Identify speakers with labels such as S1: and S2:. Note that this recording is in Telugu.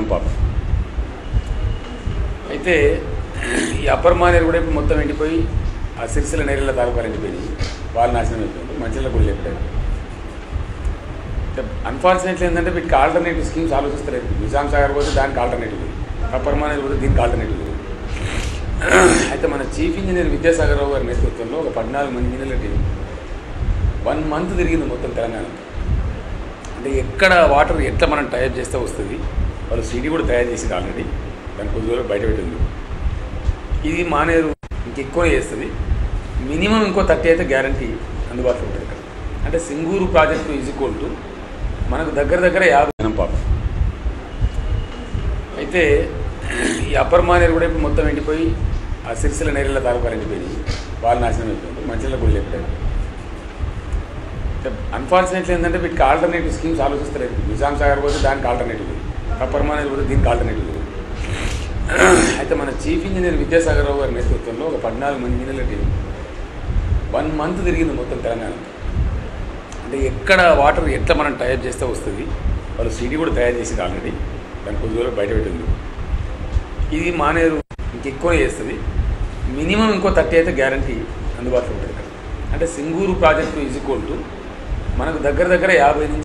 S1: జనం పాపం. అయితే ఈ అప్పర్ మానేరు కూడా ఇప్పుడు మొత్తం ఎండిపోయి ఆ సిరిసిల్ల నేరేళ్ళ తాలూకాలు ఎండిపోయినాయి, వాళ్ళు నాశనం అయిపోయింది, మంచిలో కూడా లేకపోయారు. అన్ఫార్చునేట్లీ ఏంటంటే వీటికి ఆల్టర్నేటివ్ స్కీమ్స్ ఆలోచిస్తలేదు. నిజాం సాగర్ పోతే దానికి ఆల్టర్నేటివ్ లేదు, అప్పర్ మానేరు పోతే దీనికి ఆల్టర్నేటివ్ లేదు. అయితే మన చీఫ్ ఇంజనీర్ విద్యాసాగర్ రావు గారి నేతృత్వంలో ఒక 14 మంది ఇంజనీర్ల టీం 1 మంత్ తిరిగింది మొత్తం తెలంగాణ. అంటే ఎక్కడ వాటర్ ఎట్లా మనం టైప్ చేస్తే వస్తుంది, వాళ్ళు సిటీ కూడా తయారు చేసింది ఆల్రెడీ, దాని కొద్ది రోజులు బయట పెట్టింది. ఇది మానేరు ఇంకెక్కువ చేస్తుంది, మినిమం ఇంకో 30 అయితే గ్యారంటీ అందుబాటులో ఉంటుంది ఇక్కడ. అంటే Singur project is equal to మనకు దగ్గర 50 జనం పాపం. అయితే ఈ అప్పర్ మానేరు కూడా ఇప్పుడు మొత్తం ఎండిపోయి ఆ సిరిసిల్ల నేరేళ్ళ తాలూకాలు ఎండిపోయినాయి, వాళ్ళు నాశనం అయిపోయింది, మంచిలో కూడా లేకపోయారు. అన్ఫార్చునేట్లీ ఏంటంటే వీటికి ఆల్టర్నేటివ్ స్కీమ్స్ ఆలోచిస్తలేదు. నిజాం సాగర్ పోతే దానికి ఆల్టర్నేటివ్ లేదు, అప్పర్ మానేరు పోతే దీనికి ఆల్టర్నేటివ్ లేదు. అయితే మన చీఫ్ ఇంజనీర్ విద్యాసాగర్ రావు గారి నేతృత్వంలో ఒక 14 మంది ఇంజనీర్ల టీం 1 మంత్ తిరిగింది మొత్తం తెలంగాణ. అంటే ఎక్కడ వాటర్ ఎట్లా మనం టైప్ చేస్తే వస్తుంది, వాళ్ళు సిటీ కూడా తయారు చేసింది ఆల్రెడీ, దాని కొద్ది రోజులు బయట పెట్టింది. ఇది మానేరు ఇంకెక్కువ చేస్తుంది, మినిమం ఇంకో 30 అయితే గ్యారంటీ అందుబాటులో ఉంటుంది ఇక్కడ. అంటే Singur project is equal to మనకు దగ్గర 50 నుంచి